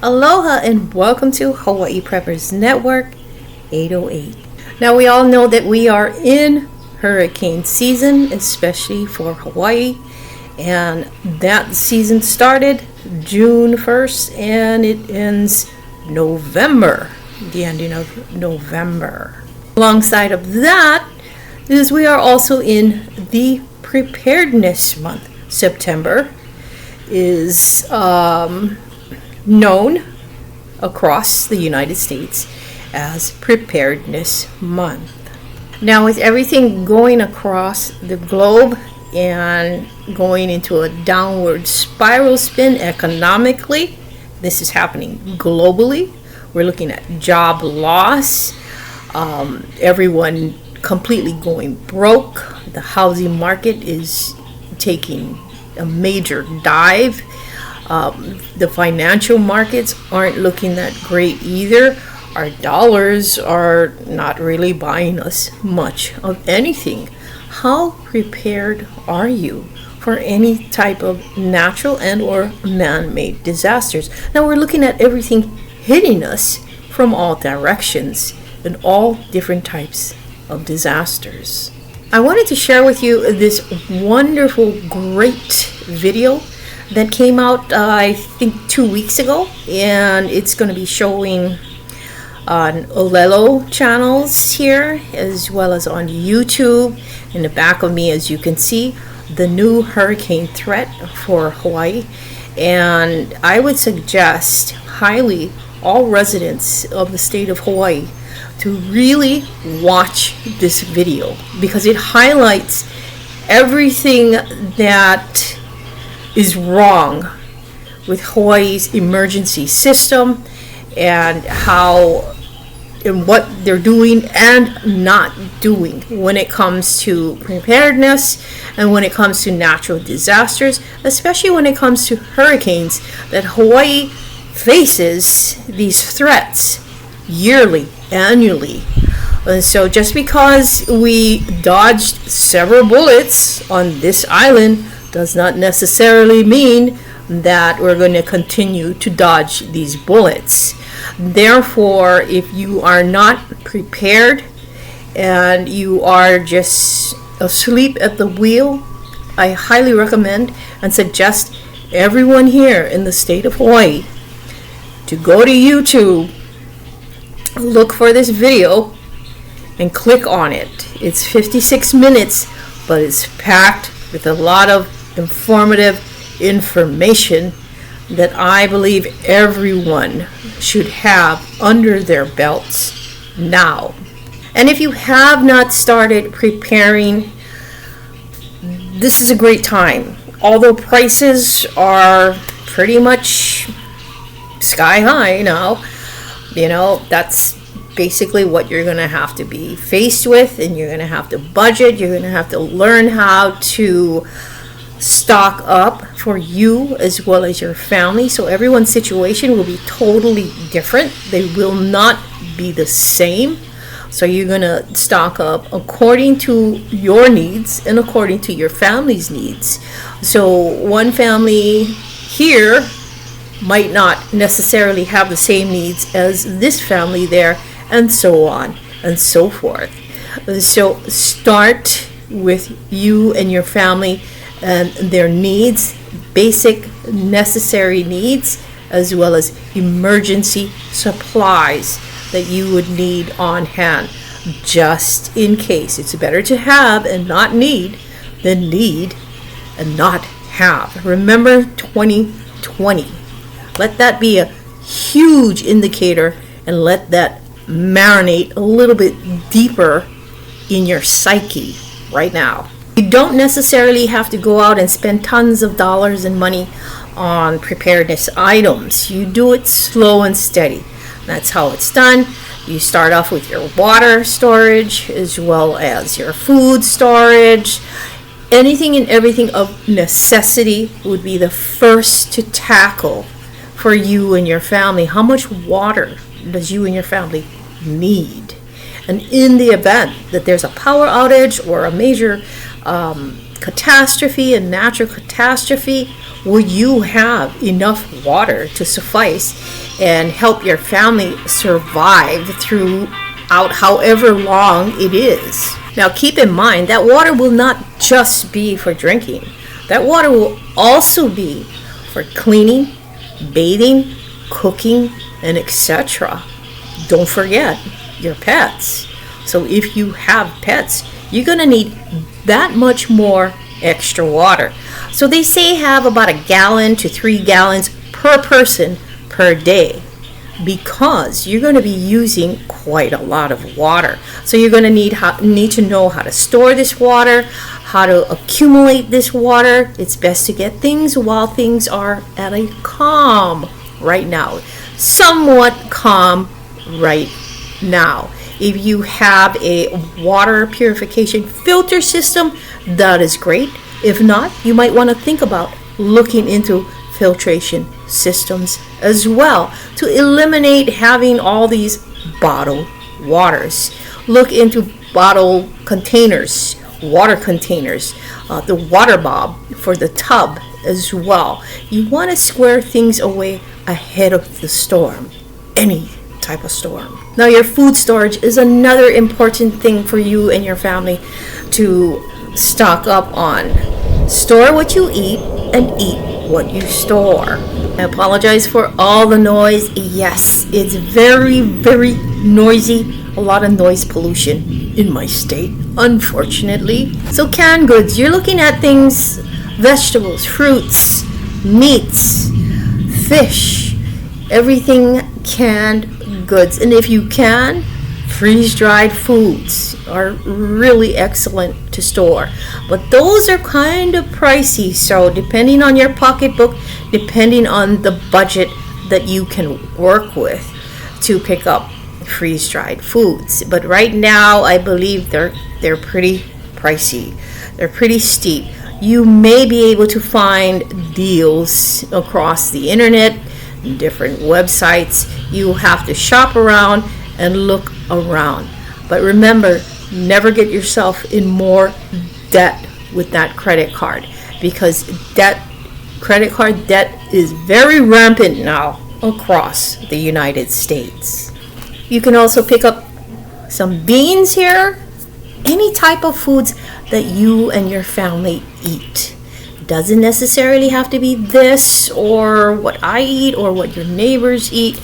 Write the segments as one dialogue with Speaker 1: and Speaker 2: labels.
Speaker 1: Aloha and welcome to Hawaii Preppers Network 808. Now we all know that we are in hurricane season, especially for Hawaii, and that season started June 1st and it ends November, the ending of November. Alongside of that is we are also in the preparedness month. September is known across the United States as Preparedness Month. Now, with everything going across the globe and going into a downward spiral spin economically, this is happening globally. We're looking at job loss, everyone completely going broke. The housing market is taking a major dive. The financial markets aren't looking that great either. Our dollars are not really buying us much of anything. How prepared are you for any type of natural and or man-made disasters? Now we're looking at everything hitting us from all directions and all different types of disasters. I wanted to share with you this wonderful, great video that came out, I think 2 weeks ago, and it's going to be showing on Olelo channels here as well as on YouTube. In the back of me, as you can see, the new hurricane threat for Hawaii, and I would suggest highly all residents of the state of Hawaii to really watch this video because it highlights everything that is wrong with Hawaii's emergency system and how and what they're doing and not doing when it comes to preparedness and when it comes to natural disasters, especially when it comes to hurricanes, that Hawaii faces these threats yearly, annually. And so just because we dodged several bullets on this island does not necessarily mean that we're going to continue to dodge these bullets. Therefore, if you are not prepared and you are just asleep at the wheel, I highly recommend and suggest everyone here in the state of Hawaii to go to YouTube, look for this video, and click on it. It's 56 minutes, but it's packed with a lot of informative information that I believe everyone should have under their belts now. And if you have not started preparing, this is a great time. Although prices are pretty much sky high now, that's basically what you're going to have to be faced with, and you're going to have to budget. You're going to have to learn how to stock up for you as well as your family. So everyone's situation will be totally different. They will not be the same. So you're going to stock up according to your needs and according to your family's needs. So one family here might not necessarily have the same needs as this family there, and so on and so forth. So start with you and your family and their needs, basic necessary needs, as well as emergency supplies that you would need on hand just in case. It's better to have and not need than need and not have. Remember 2020. Let that be a huge indicator and let that marinate a little bit deeper in your psyche right now. You don't necessarily have to go out and spend tons of dollars and money on preparedness items. You do it slow and steady. That's how it's done. You start off with your water storage as well as your food storage. Anything and everything of necessity would be the first to tackle for you and your family. How much water does you and your family need? And in the event that there's a power outage or a major catastrophe, a natural catastrophe, will you have enough water to suffice and help your family survive throughout however long it is? Now keep in mind that water will not just be for drinking. That water will also be for cleaning, bathing, cooking, and etc. Don't forget your pets. So if you have pets, you're going to need that much more extra water. So they say have about 1 gallon to 3 gallons per person per day, because you're going to be using quite a lot of water. So you're going to need to know how to store this water, how to accumulate this water. It's best to get things while things are at a calm right now, somewhat calm right now. If you have a water purification filter system, that is great. If not, you might want to think about looking into filtration systems as well to eliminate having all these bottled waters. Look into bottle containers, water containers, the water bob for the tub as well. You want to square things away ahead of the storm, any type of storm. Now your food storage is another important thing for you and your family to stock up on. Store what you eat and eat what you store. I apologize for all the noise. Yes, it's very, very noisy. A lot of noise pollution in my state, unfortunately. So canned goods, you're looking at things, vegetables, fruits, meats, fish, everything canned goods. And if you can, freeze-dried foods are really excellent to store, but those are kind of pricey. So depending on your pocketbook, depending on the budget that you can work with to pick up freeze-dried foods. But right now I believe they're pretty pricey, they're pretty steep. You may be able to find deals across the internet, different websites. You have to shop around and look around. But remember, never get yourself in more debt with that credit card, because credit card debt is very rampant now across the United States. You can also pick up some beans here, any type of foods that you and your family eat. It doesn't necessarily have to be this or what I eat or what your neighbors eat.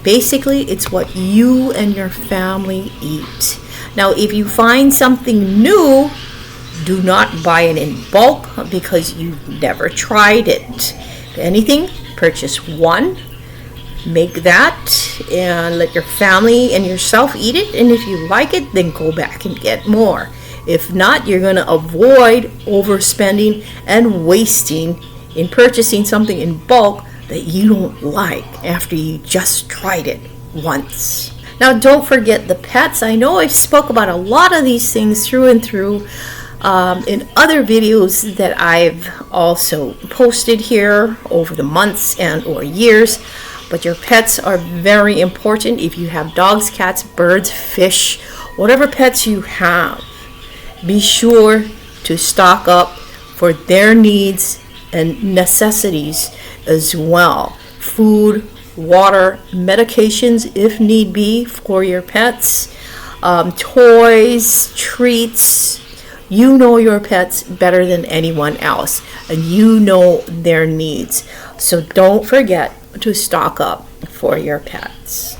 Speaker 1: Basically, it's what you and your family eat. Now, if you find something new, do not buy it in bulk because you've never tried it. If anything, purchase one, make that, and let your family and yourself eat it. And if you like it, then go back and get more. If not, you're going to avoid overspending and wasting in purchasing something in bulk that you don't like after you just tried it once. Now, don't forget the pets. I know I've spoke about a lot of these things through and through in other videos that I've also posted here over the months and or years. But your pets are very important. If you have dogs, cats, birds, fish, whatever pets you have, be sure to stock up for their needs and necessities as well. Food, water, medications if need be for your pets, toys, treats. You know your pets better than anyone else, and you know their needs. So don't forget to stock up for your pets.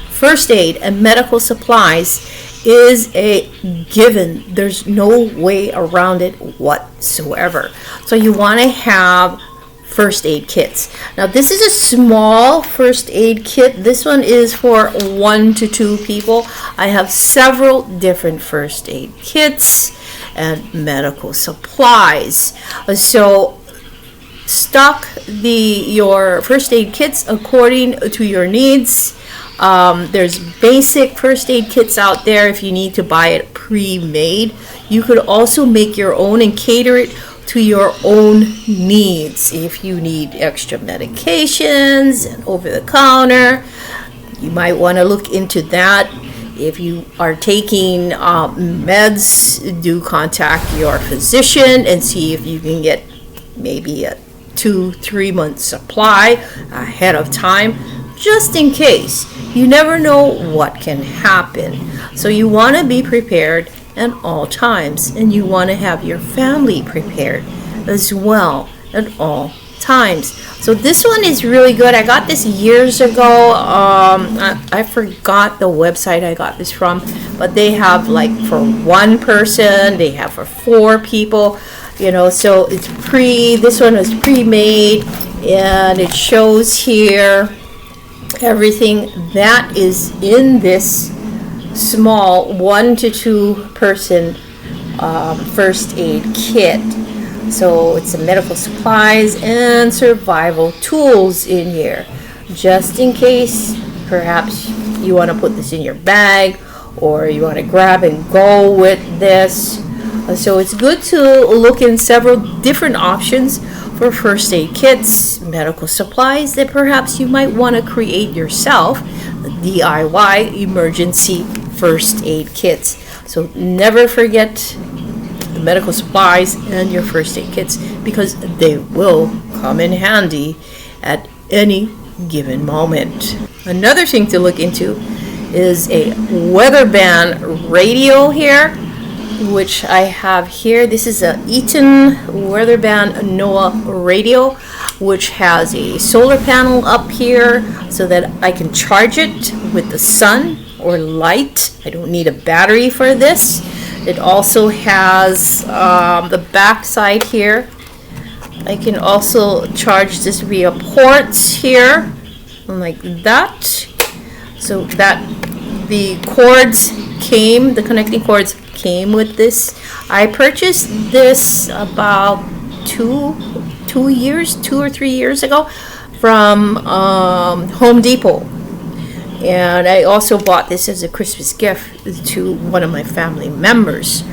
Speaker 1: First aid and medical supplies is a given. There's no way around it whatsoever. So you want to have first aid kits. Now this is a small first aid kit. This one is for 1 to 2 people. I have several different first aid kits and medical supplies. So stock your first aid kits according to your needs. There's basic first aid kits out there if you need to buy it pre-made. You could also make your own and cater it to your own needs. If you need extra medications and over the counter, you might want to look into that. If you are taking meds, do contact your physician and see if you can get maybe a 2-3 month supply ahead of time, just in case. You never know what can happen. So you want to be prepared at all times, and you want to have your family prepared as well at all times. So this one is really good. I got this years ago. I forgot the website I got this from, but they have like for one person, they have for 4 people, so it's this one is pre-made, and it shows here everything that is in this small 1 to 2 person first aid kit. So it's some medical supplies and survival tools in here, just in case perhaps you want to put this in your bag or you want to grab and go with this. So it's good to look in several different options for first aid kits, medical supplies that perhaps you might want to create yourself, DIY emergency first aid kits. So never forget the medical supplies and your first aid kits, because they will come in handy at any given moment. Another thing to look into is a Weatherband radio here, which I have here. This is a Eaton Weatherband NOAA radio, which has a solar panel up here so that I can charge it with the sun or light. I don't need a battery for this. It also has the back side here. I can also charge this via ports here, like that. So that the connecting cords came with this. I purchased this about 2 or 3 years ago from Home Depot. And I also bought this as a Christmas gift to one of my family members.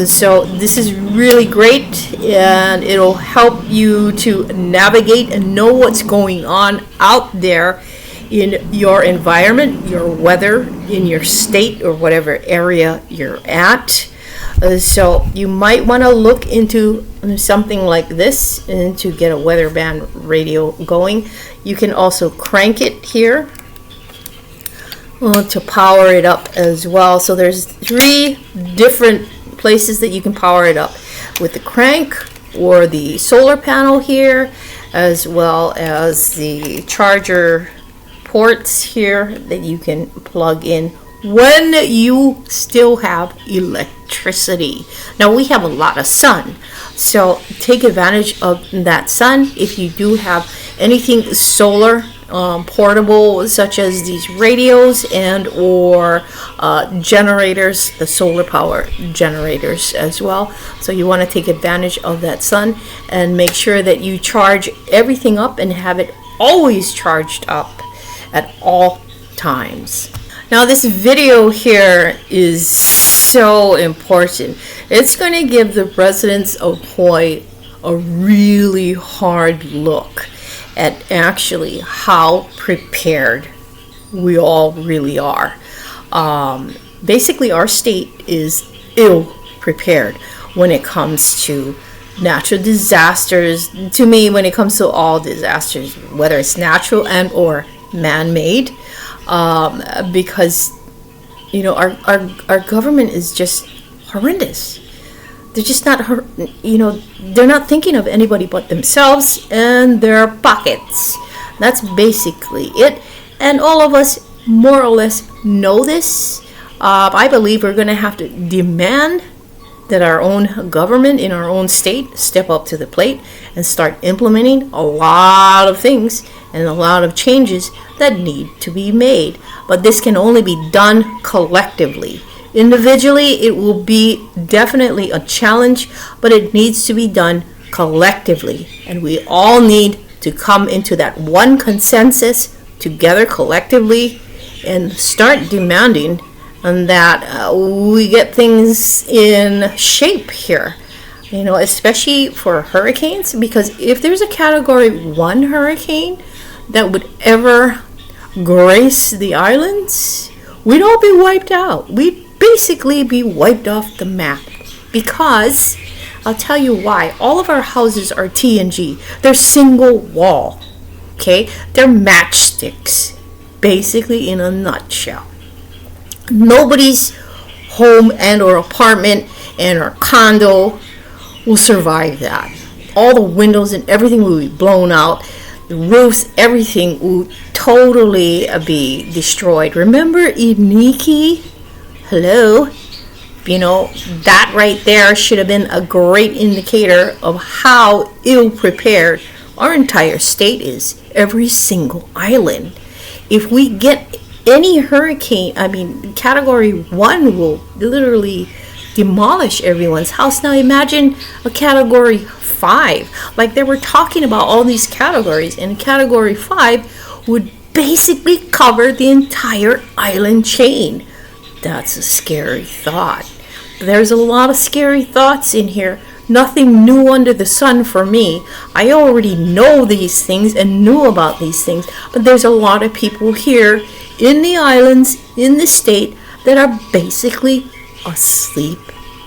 Speaker 1: So this is really great, and it'll help you to navigate and know what's going on out there in your environment, your weather, in your state or whatever area you're at. So you might want to look into something like this and to get a Weatherband radio going. You can also crank it here to power it up as well. So there's 3 different places that you can power it up, with the crank or the solar panel here, as well as the charger ports here that you can plug in when you still have electricity. Now we have a lot of sun, so take advantage of that sun. If you do have anything solar portable, such as these radios and or generators, the solar power generators as well. So you want to take advantage of that sun and make sure that you charge everything up and have it always charged up at all times. Now this video here is so important. It's going to give the residents of Hawaii a really hard look at actually how prepared we all really are. Basically, our state is ill prepared when it comes to natural disasters. To me, when it comes to all disasters, whether it's natural and or man-made, because our government is just horrendous. They're just not, they're not thinking of anybody but themselves and their pockets. That's basically it. And all of us more or less know this. I believe we're going to have to demand that our own government in our own state step up to the plate and start implementing a lot of things and a lot of changes that need to be made. But this can only be done collectively. Individually, it will be definitely a challenge, but it needs to be done collectively. And we all need to come into that one consensus together collectively and start demanding that we get things in shape here. Especially for hurricanes, because if there's a Category 1 hurricane that would ever grace the islands, we'd all be wiped out. We'd basically be wiped off the map. Because, I'll tell you why. All of our houses are T&G. They're single wall. Okay? They're matchsticks. Basically, in a nutshell. Nobody's home and or apartment and or condo will survive that. All the windows and everything will be blown out. The roofs, everything will totally be destroyed. Remember Iniki? Hello? You know, that right there should have been a great indicator of how ill prepared our entire state is. Every single island. If we get any hurricane, category 1 will literally demolish everyone's house. Now imagine a category 5. Like they were talking about all these categories, and category 5 would basically cover the entire island chain. That's a scary thought. There's a lot of scary thoughts in here. Nothing new under the sun for me. I already know these things and knew about these things, but there's a lot of people here in the islands, in the state, that are basically asleep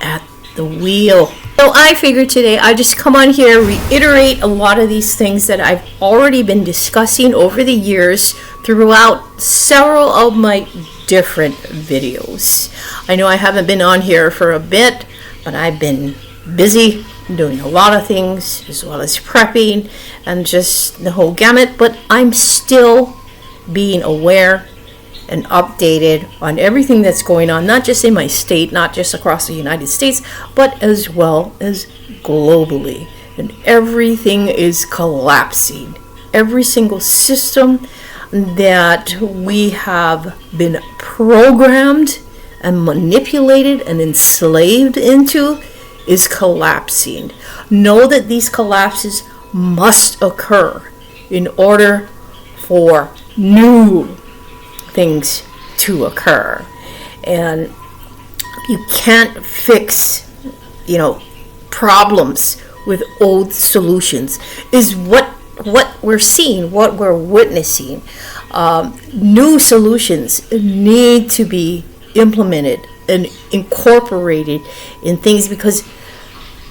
Speaker 1: at the wheel. So I figured today I just come on here, reiterate a lot of these things that I've already been discussing over the years throughout several of my different videos. I know I haven't been on here for a bit, but I've been busy doing a lot of things, as well as prepping and just the whole gamut, but I'm still being aware and updated on everything that's going on, not just in my state, not just across the United States, but as well as globally. And everything is collapsing. Every single system that we have been programmed and manipulated and enslaved into is collapsing. Know that these collapses must occur in order for new things to occur. And you can't fix, problems with old solutions, is what we're seeing, what we're witnessing. New solutions need to be implemented and incorporated in things, because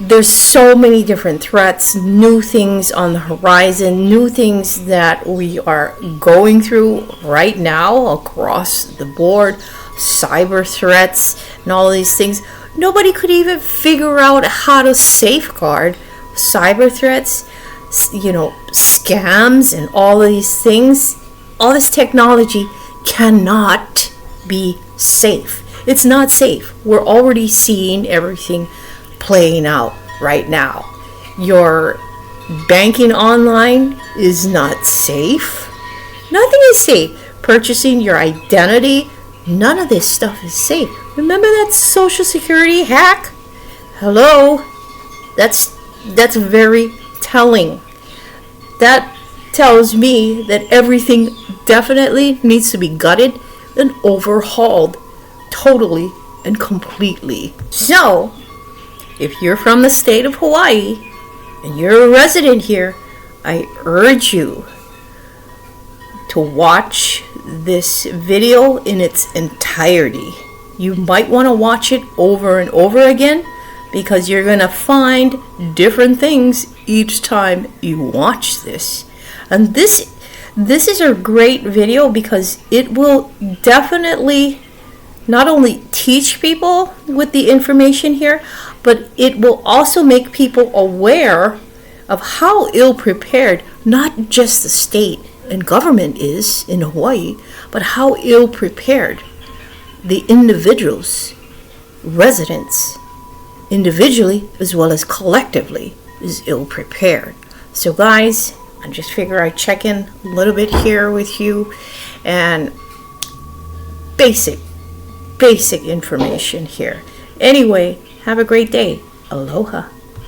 Speaker 1: there's so many different threats, new things on the horizon, new things that we are going through right now across the board, cyber threats and all these things. Nobody could even figure out how to safeguard cyber threats, scams and all of these things. All this technology cannot be safe. It's not safe. We're already seeing everything playing out right now. Your banking online is not safe. Nothing is safe. Purchasing your identity, none of this stuff is safe. Remember that Social Security hack? Hello? That's very telling. That tells me that everything definitely needs to be gutted and overhauled totally and completely. So, if you're from the state of Hawaii and you're a resident here, I urge you to watch this video in its entirety. You might want to watch it over and over again, because you're going to find different things each time you watch this. And this is a great video, because it will definitely not only teach people with the information here, but it will also make people aware of how ill prepared not just the state and government is in Hawaii, but how ill prepared the individuals, residents, individually as well as collectively, is ill prepared. So guys, I just figure I'd check in a little bit here with you, and basic information here. Anyway, have a great day. Aloha.